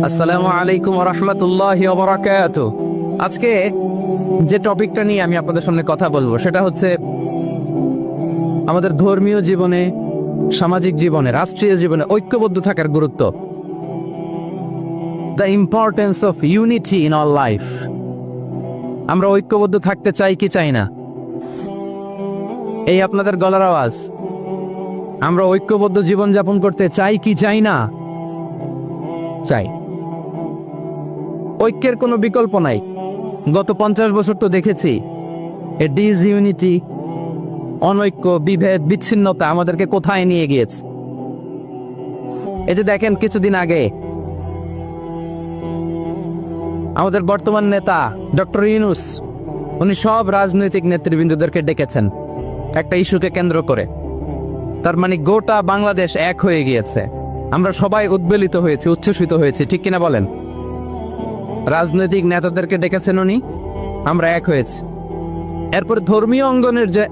আসসালামু আলাইকুম ওয়া রাহমাতুল্লাহি ওয়া বারাকাতুহু। আজকে যে টপিকটা নিয়ে আমি আপনাদের সামনে কথা বলবো সেটা হচ্ছে আমাদের ধর্মীয় জীবনে, সামাজিক জীবনে, রাষ্ট্রীয় জীবনে ঐক্যবদ্ধ থাকার গুরুত্ব। The importance of unity in our life. আমরা ঐক্যবদ্ধ থাকতে চাই কি চাই না? এই আপনাদের গলার আওয়াজ। আমরা ঐক্যবদ্ধ জীবন যাপন করতে চাই কি চাই না? চাই। ঐক্যের কোনো বিকল্প নাই। গত 50 বছর তো দেখেছি এ ডিসইউনিটি, অনৈক্য, বিভেদ, বিচ্ছিন্নতা আমাদেরকে কোথায় নিয়ে গিয়েছে। এই যে দেখেন, কিছুদিন আগে আমাদের বর্তমান নেতা ডক্টর ইউনূস, উনি সব রাজনৈতিক নেতৃবৃন্দদেরকে ডেকেছেন একটা ইস্যুকে কেন্দ্র করে। তার মানে গোটা বাংলাদেশ এক হয়ে গিয়েছে। আমরা সবাই উদ্বেলিত হয়েছি, উচ্ছ্বসিত হয়েছি, ঠিক কিনা বলেন? রাজনৈতিক নেতাদেরকে ডেকেছেন উনি, আমরা এক হয়েছি। এরপরে ধর্মীয় অঙ্গনের যে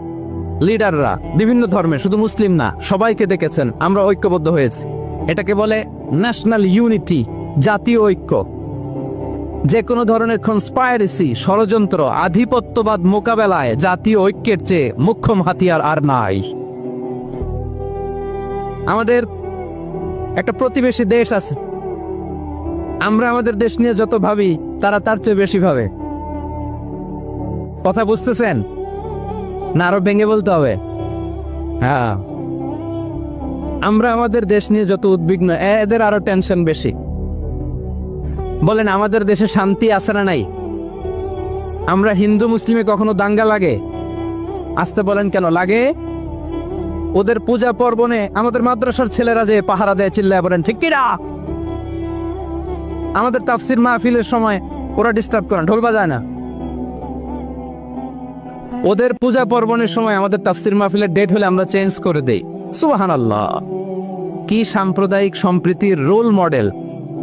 লিডাররা, বিভিন্ন ধর্মের, শুধু মুসলিম না, সবাইকে ডেকেছেন, আমরা ঐক্যবদ্ধ হয়েছি। এটাকে বলে ন্যাশনাল ইউনিটি, জাতীয় ঐক্য। যে কোনো ধরনের কনস্পাইরেসি, ষড়যন্ত্র, আধিপত্যবাদ মোকাবেলায় জাতীয় ঐক্যের চেয়ে মোক্ষম হাতিয়ার আর নাই। আমাদের একটা প্রতিবেশী দেশ আছে, আমরা আমাদের দেশ নিয়ে যত ভাবি তারা তার চেয়ে বেশি ভাবে। কথা বুঝতেছেন না? আরো ভেঙে বলতে হবে। হ্যাঁ, আমরা আমাদের দেশ নিয়ে যত উদ্বিগ্ন, এদের আরো টেনশন বেশি। বলেন, আমাদের দেশে শান্তি আছে না নাই? আমরা হিন্দু মুসলিমে কখনো দাঙ্গা লাগে? আসতে বলেন, কেন লাগে? ওদের পূজা পার্বণে আমাদের মাদ্রাসার ছেলেরা যে পাহারা দেয়, চিল্লায় বলেন ঠিক কিনা? আমাদের তাফসির মাহফিলের সময় ওরা ডিস্টার্ব করে, ঢোল বাজায় না। ওদের পূজা পার্বণের সময় আমাদের তাফসির মাহফিলের ডেট হলে আমরা চেঞ্জ করে দেই। সুবহানাল্লাহ! কি সাম্প্রদায়িক সম্প্রীতির রোল মডেল।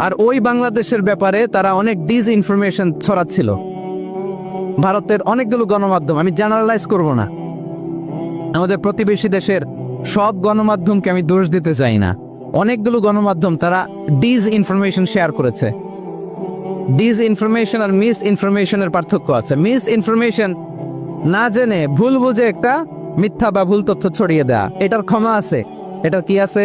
আর ওই বাংলাদেশের ব্যাপারে তারা অনেক ডিসইনফরমেশন ছড়াচ্ছিল। ভারতের অনেকগুলো গণমাধ্যম, আমি জেনারেলাইজ করব না, আমাদের প্রতিবেশী দেশের সব গণমাধ্যমকে আমি দোষ দিতে চাই না, অনেকগুলো গণমাধ্যম তারা ডিসইনফরমেশন শেয়ার করেছে। ডিসইনফরমেশন আর মিস ইনফরমেশনের পার্থক্য আছে। মিস ইনফরমেশন না জেনে ভুল বুঝে একটা মিথ্যা বা ভুল তথ্য ছড়িয়ে দেয়া, এটার ক্ষমা আছে। এটার কি আছে?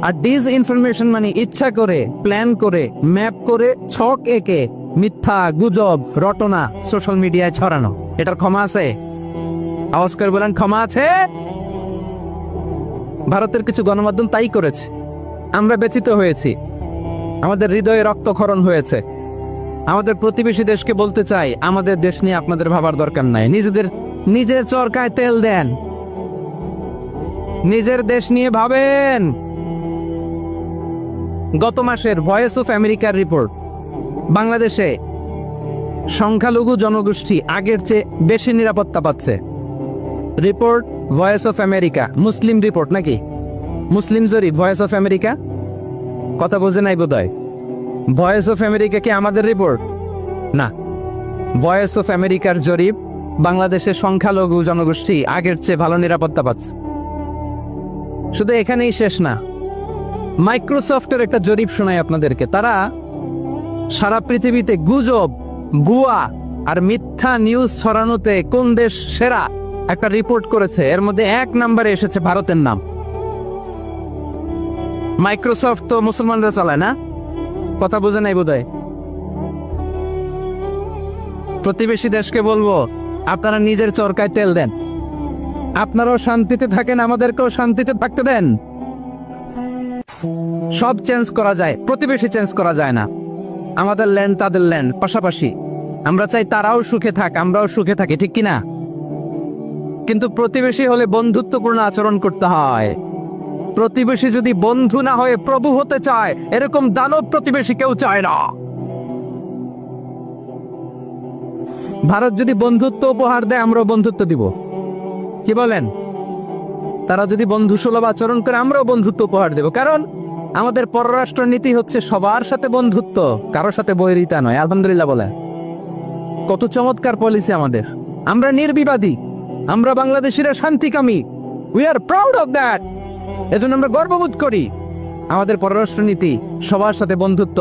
আর ডিসইনফরমেশন মানে ইচ্ছা করে, প্ল্যান করে, ম্যাপ করে, ছক এঁকে মিথ্যা, গুজব, রটনা সোশ্যাল মিডিয়ায় ছড়ানো, এটার ক্ষমা আছে? আওয়াজ করে বলেন, ক্ষমা আছে? ভারতের কিছু গণমাধ্যম তাই করেছে। আমরা ব্যথিত হয়েছি, আমাদের হৃদয়ে রক্তক্ষরণ হয়েছে। আমাদের প্রতিবেশী দেশকে বলতে চাই, আমাদের দেশ নিয়ে আপনাদের ভাবার দরকার নাই। নিজের চরকায় তেল দেন, নিজের দেশ নিয়ে ভাবেন। গত মাসের ভয়েস অফ আমেরিকার রিপোর্ট, বাংলাদেশে সংখ্যালঘু জনগোষ্ঠী আগের চেয়ে বেশি নিরাপত্তা পাচ্ছে। Report voice of America, Muslim report নাকি? মুসলিম জরিপ, ভয়েস অফ আমেরিকা। কথা বোঝে নাই বোধহয়। ভয়েস অফ আমেরিকা কি আমাদের রিপোর্ট? না, ভয়েস অফ আমেরিকার জরিপ, বাংলাদেশের সংখ্যালঘু জনগোষ্ঠী আগের চেয়ে ভালো নিরাপত্তা পাচ্ছে। শুধু এখানেই শেষ না, মাইক্রোসফটের একটা জরিপ শোনাই আপনাদেরকে। তারা সারা পৃথিবীতে গুজব, ভুয়া আর মিথ্যা নিউজ ছড়ানোতে কোন দেশ সেরা একটা রিপোর্ট করেছে। এর মধ্যে 1 নম্বরে এসেছে ভারতের নাম। মাইক্রোসফট তো মুসলমানরা চালায় না? কথা বুঝে নাই বোধহয়। প্রতিবেশী দেশকে বলবো, আপনারা নিজের চরকায় তেল দেন, আপনারাও শান্তিতে থাকেন, আমাদেরকেও শান্তিতে থাকতে দেন। সব চেঞ্জ করা যায়, প্রতিবেশী চেঞ্জ করা যায় না। আমাদের ল্যান্ড তাদের ল্যান্ড, পাশাপাশি। আমরা চাই তারাও সুখে থাক, আমরাও সুখে থাকি, ঠিক কিনা? কিন্তু প্রতিবেশী হলে বন্ধুত্বপূর্ণ আচরণ করতে হয়। প্রতিবেশী যদি বন্ধু না হয়ে প্রভু হতে চায়, এরকম দানব প্রতিবেশী কেউ চায় না। ভারত যদি বন্ধুত্ব উপহার দেয়, আমরাও বন্ধুত্ব দিব। কি বলেন? তারা যদি বন্ধু সুলভ আচরণ করে, আমরাও বন্ধুত্ব উপহার দেব। কারণ আমাদের পররাষ্ট্র নীতি হচ্ছে সবার সাথে বন্ধুত্ব, কারোর সাথে বৈরিতা নয়। আলহামদুলিল্লাহ বলে, কত চমৎকার পলিসি আমাদের। আমরা নির্বিবাদী, আমরা বাংলাদেশিরা শান্তিকামী। We are proud of that. এজন্য আমরা গর্ববোধ করি। আমাদের পররাষ্ট্রনীতি সবার সাথে বন্ধুত্ব